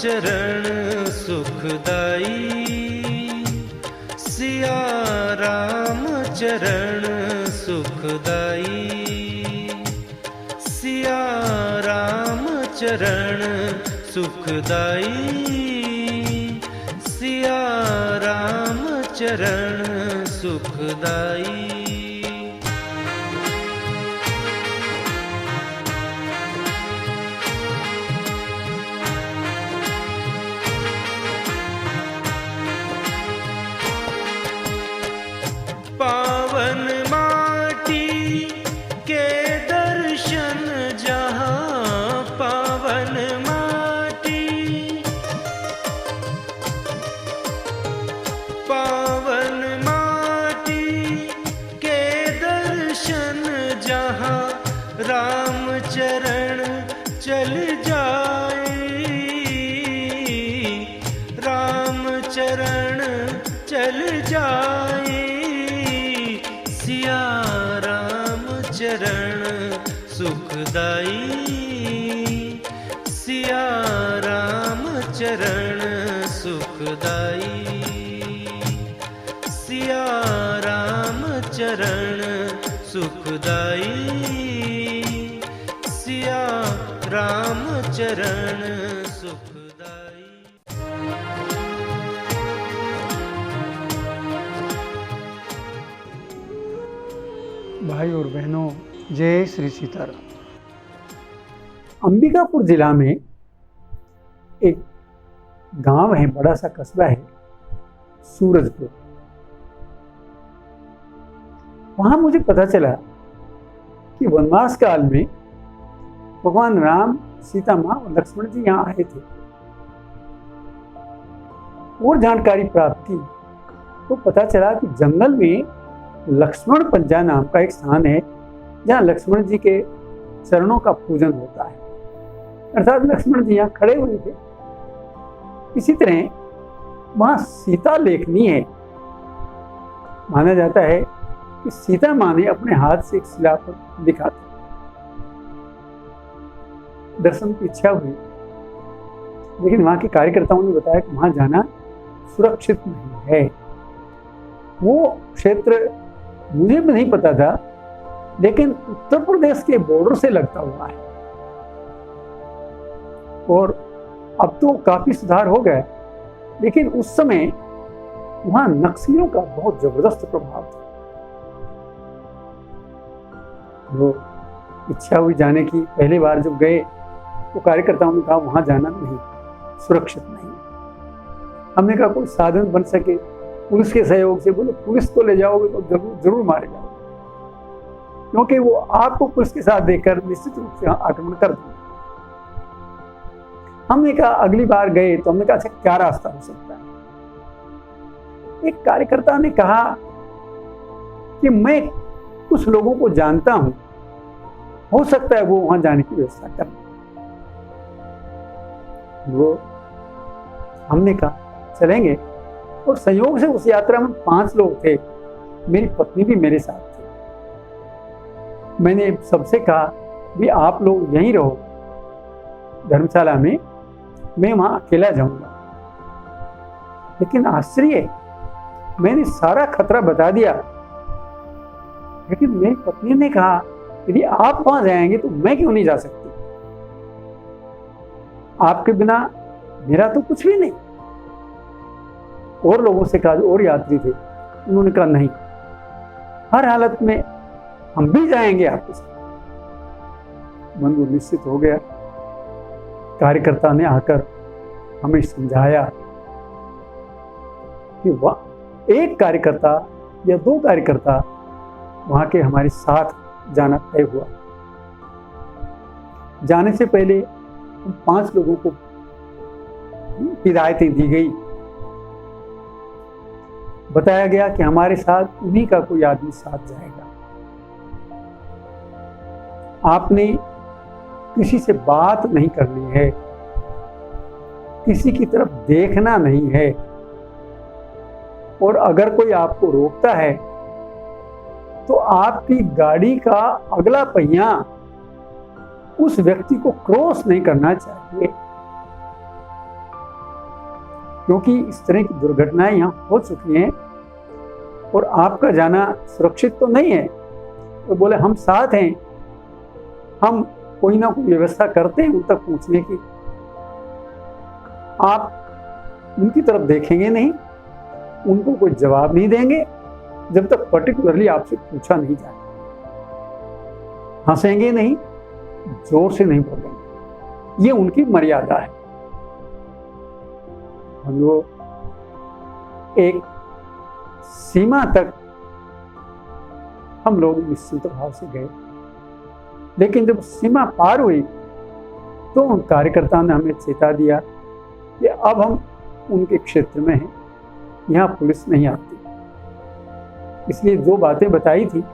चरण सुखदाई, सिया राम चरण सुखदाई, सिया राम चरण सुखदाई, सिया राम चरण सुखदाई। पावन माटी के दर्शन जहाँ, पावन माटी, पावन माटी के दर्शन जहाँ, राम चरण चल जाए, राम चरण चल जाए, सिया राम चरण सुखदाई, सिया राम चरण सुखदाई, सिया राम चरण सुखदाई, सिया राम चरण सुखदाई। भाई और बहनों, जय श्री सीताराम। अंबिकापुर जिला में एक गांव है, बड़ा सा कस्बा है सूरजपुर। वहां मुझे पता चला कि वनवास काल में भगवान राम, सीता माँ और लक्ष्मण जी यहाँ आए थे। और जानकारी प्राप्त की तो पता चला कि जंगल में लक्ष्मण पंजा नाम का एक स्थान है जहाँ लक्ष्मण जी के चरणों का पूजन होता है, अर्थात लक्ष्मण जी यहाँ खड़े हुए थे। इसी तरह वहाँ सीता लेखनी है। माना जाता है कि सीता माँ ने अपने हाथ से एक शिला पर लिखा था। दर्शन की इच्छा हुई, लेकिन वहाँ के कार्यकर्ताओं ने बताया कि वहाँ जाना सुरक्षित नहीं है। वो क्षेत्र मुझे भी नहीं पता था, लेकिन उत्तर प्रदेश के बॉर्डर से लगता हुआ है। और अब तो काफी सुधार हो गया, लेकिन उस समय वहां नक्सलियों का बहुत जबरदस्त प्रभाव था। वो इच्छा हुई जाने की। पहली बार जब गए तो कार्यकर्ताओं ने कहा वहां जाना नहीं, सुरक्षित नहीं। हमने कहा कोई साधन बन सके, पुलिस के सहयोग से। बोले पुलिस को ले जाओगे तो जरूर जरूर मारे जाओगे, क्योंकि वो आपको पुलिस के साथ देखकर निश्चित रूप से आक्रमण कर देंगे। हमने कहा अगली बार गए तो हमने कहा अच्छा क्या रास्ता हो सकता है। एक कार्यकर्ता ने कहा कि मैं कुछ लोगों को जानता हूं, हो सकता है वो वहां जाने की व्यवस्था कर। वो हमने कहा चलेंगे, और संयोग से उस यात्रा में 5 लोग थे। मेरी पत्नी भी मेरे साथ थी। मैंने सबसे कहा भी आप लोग यहीं रहो धर्मशाला में, मैं वहां अकेला जाऊंगा। लेकिन आश्चर्य, मैंने सारा खतरा बता दिया, लेकिन मेरी पत्नी ने कहा यदि आप वहां जाएंगे तो मैं क्यों नहीं जा सकती, आपके बिना मेरा तो कुछ भी नहीं। और लोगों से कहा, और यात्री थे, उन्होंने कहा नहीं, हर हालत में हम भी जाएंगे आपके साथ। मन वो निश्चित हो गया। कार्यकर्ता ने आकर हमें समझाया कि वह एक कार्यकर्ता या 2 कार्यकर्ता वहां के हमारे साथ जाना तय हुआ। जाने से पहले हम 5 लोगों को हिदायतें दी गई। बताया गया कि हमारे साथ उन्हीं का कोई आदमी साथ जाएगा। आपने किसी से बात नहीं करनी है, किसी की तरफ देखना नहीं है, और अगर कोई आपको रोकता है तो आपकी गाड़ी का अगला पहिया उस व्यक्ति को क्रॉस नहीं करना चाहिए। क्योंकि इस तरह की दुर्घटनाएं यहाँ हो चुकी हैं और आपका जाना सुरक्षित तो नहीं है। तो बोले हम साथ हैं, हम कोई ना कोई व्यवस्था करते हैं उन तक पहुंचने की। आप उनकी तरफ देखेंगे नहीं, उनको कोई जवाब नहीं देंगे जब तक पर्टिकुलरली आपसे पूछा नहीं जाए। हंसेंगे नहीं, जोर से नहीं बोलेंगे, ये उनकी मर्यादा है। हम लोग एक सीमा तक हम लोग निश्चिंत भाव से गए, लेकिन जब सीमा पार हुई तो उन कार्यकर्ताओं ने हमें चेता दिया कि अब हम उनके क्षेत्र में हैं, यहाँ पुलिस नहीं आती, इसलिए जो बातें बताई थी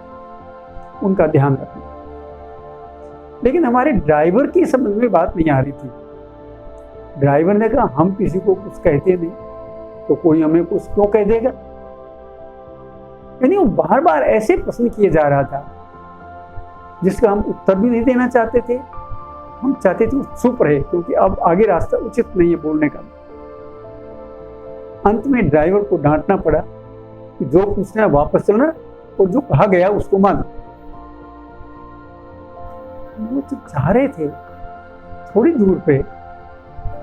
उनका ध्यान रखना। लेकिन हमारे ड्राइवर की समझ में बात नहीं आ रही थी। ड्राइवर ने कहा हम किसी को कुछ कहते नहीं तो कोई हमें कुछ क्यों कह देगा। यानी वो बार बार ऐसे प्रश्न किए जा रहा था जिसका हम उत्तर भी नहीं देना चाहते थे। हम चाहते थे वो चुप रहे, क्योंकि अब आगे रास्ता उचित नहीं है बोलने का। अंत में ड्राइवर को डांटना पड़ा कि जो पूछना है वापस चलना और जो कहा गया उसको मानो। वो जब जा रहे थे थोड़ी दूर पे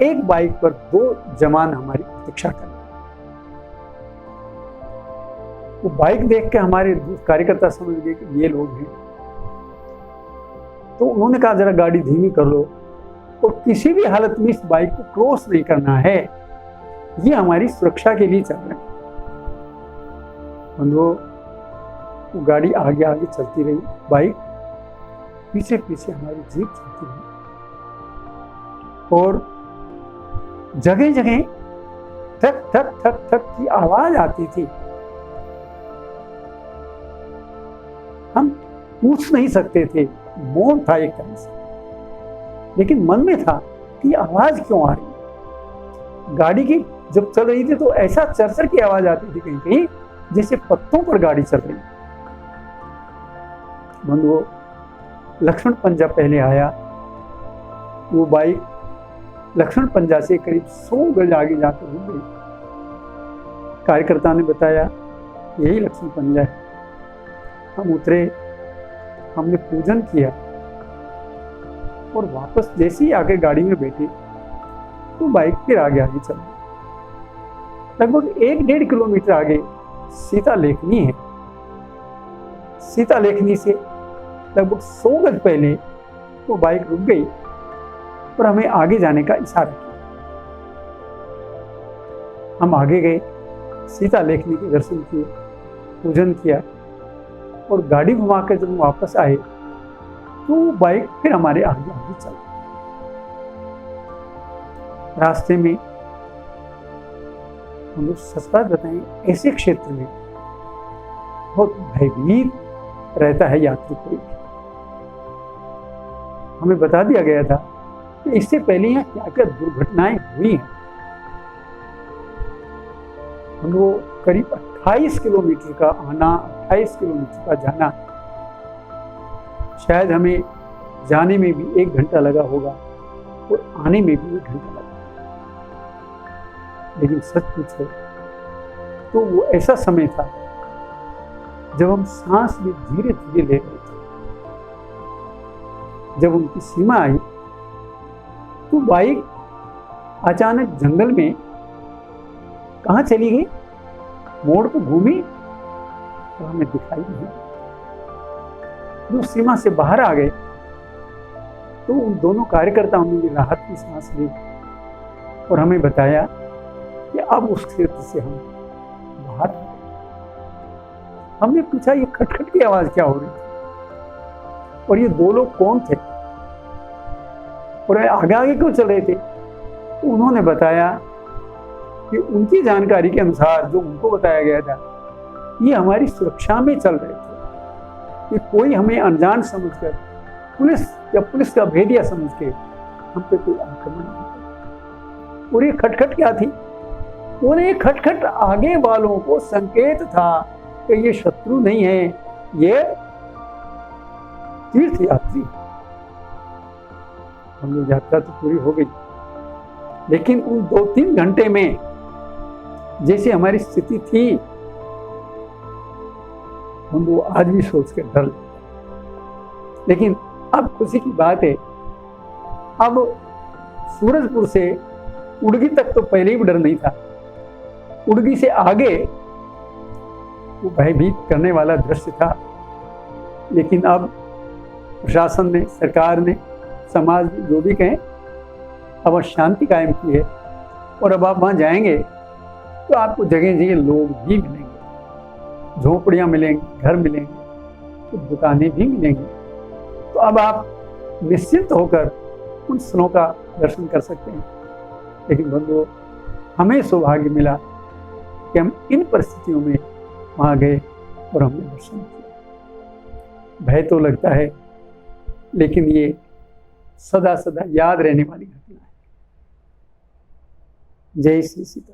एक बाइक पर 2 जवान हमारी प्रतीक्षा कर रहे। वो बाइक देख के हमारे कार्यकर्ता समझ गए कि ये लोग हैं, तो उन्होंने कहा जरा गाड़ी धीमी कर लो और किसी भी हालत में इस बाइक को क्रॉस नहीं करना है, ये हमारी सुरक्षा के लिए चल रहे हैं। वो गाड़ी आगे आगे चलती रही, बाइक पीछे पीछे हमारी जीप चलती रही और जगह जगह ठक ठक ठक ठक की आवाज आती थी। हम पूछ नहीं सकते थे, मौन था एक तरह से, लेकिन मन में था कि आवाज क्यों आ रही। गाड़ी की जब चल रही थी तो ऐसा चरचर की आवाज आती थी कहीं कहीं जैसे पत्तों पर गाड़ी चल रही। बंधुओं, लक्ष्मण पंजा पहले आया। वो बाइक लक्ष्मण पंजा से करीब 100 गज आगे जाकर रुक गई। कार्यकर्ता ने बताया यही लक्ष्मण पंजा है। हम उतरे, हमने पूजन किया और वापस जैसे ही आके गाड़ी में बैठे तो बाइक फिर आगे आगे चल गई। लगभग 1-1.5 किलोमीटर आगे सीता लेखनी है। सीता लेखनी से लगभग 100 गज पहले वो बाइक रुक गई और हमें आगे जाने का इशारा किया। हम आगे गए, सीता लेखनी के दर्शन किए, पूजन किया और गाड़ी घुमा कर जब वापस आए तो वो बाइक फिर हमारे आगे आगे चल। रास्ते में हम लोग सच बात बताएं, ऐसे क्षेत्र में बहुत भयभीत रहता है यात्री कोई। हमें बता दिया गया था कि इससे पहले यहाँ क्या क्या दुर्घटनाएं हुई हैं। हम लोग करीब 28 किलोमीटर का आना, 28 किलोमीटर का जाना, शायद हमें जाने में भी 1 घंटा लगा होगा और आने में भी 1 घंटा लगा। लेकिन सच पूछो तो वो ऐसा समय था जब हम सांस भी धीरे धीरे ले रहे थे। जब उनकी सीमा आई तो बाइक अचानक जंगल में कहाँ चली गई, मोड़ पर घूमी और हमें दिखाई नहीं। जो सीमा से बाहर आ गए तो उन दोनों कार्यकर्ताओं ने भी राहत की सांस ली और हमें बताया कि अब उस क्षेत्र से हम बाहर। हमने पूछा ये खटखट की आवाज क्या हो रही थी और ये 2 लोग कौन थे और आगे आगे क्यों चल रहे थे। तो उन्होंने बताया कि उनकी जानकारी के अनुसार जो उनको बताया गया था, ये हमारी सुरक्षा में चल रहे थे। कि कोई हमें अनजान समझकर, पुलिस या पुलिस का भेदिया समझ के हम पे कोई आक्रमण नहीं किया। और ये खटखट क्या थी? और ये खटखट आगे वालों को संकेत था कि ये शत्रु नहीं है, ये तीर्थ यात्री। हम लोग यात्रा तो पूरी हो गई, लेकिन उन 2-3 घंटे में जैसी हमारी स्थिति थी, हम वो आज भी सोच कर डर लगता है। लेकिन अब खुशी की बात है, अब सूरजपुर से उड़गी तक तो पहले ही डर नहीं था, उड़गी से आगे वो भयभीत करने वाला दृश्य था। लेकिन अब प्रशासन ने, सरकार ने, समाज ने, जो भी कहें, अब शांति कायम की है। और अब आप वहाँ जाएंगे तो आपको जगह जगह लोग भी मिलेंगे, झोपड़ियाँ मिलेंगी, घर मिलेंगे, तो दुकानें भी मिलेंगी। तो अब आप निश्चिंत होकर उन स्थलों का दर्शन कर सकते हैं। लेकिन बंधुओं, हमें सौभाग्य मिला कि हम इन परिस्थितियों में वहाँ गए और हमने दर्शन किया। भय तो लगता है, लेकिन ये सदा सदा याद रहने वाली घटना है। जय श्री सीता।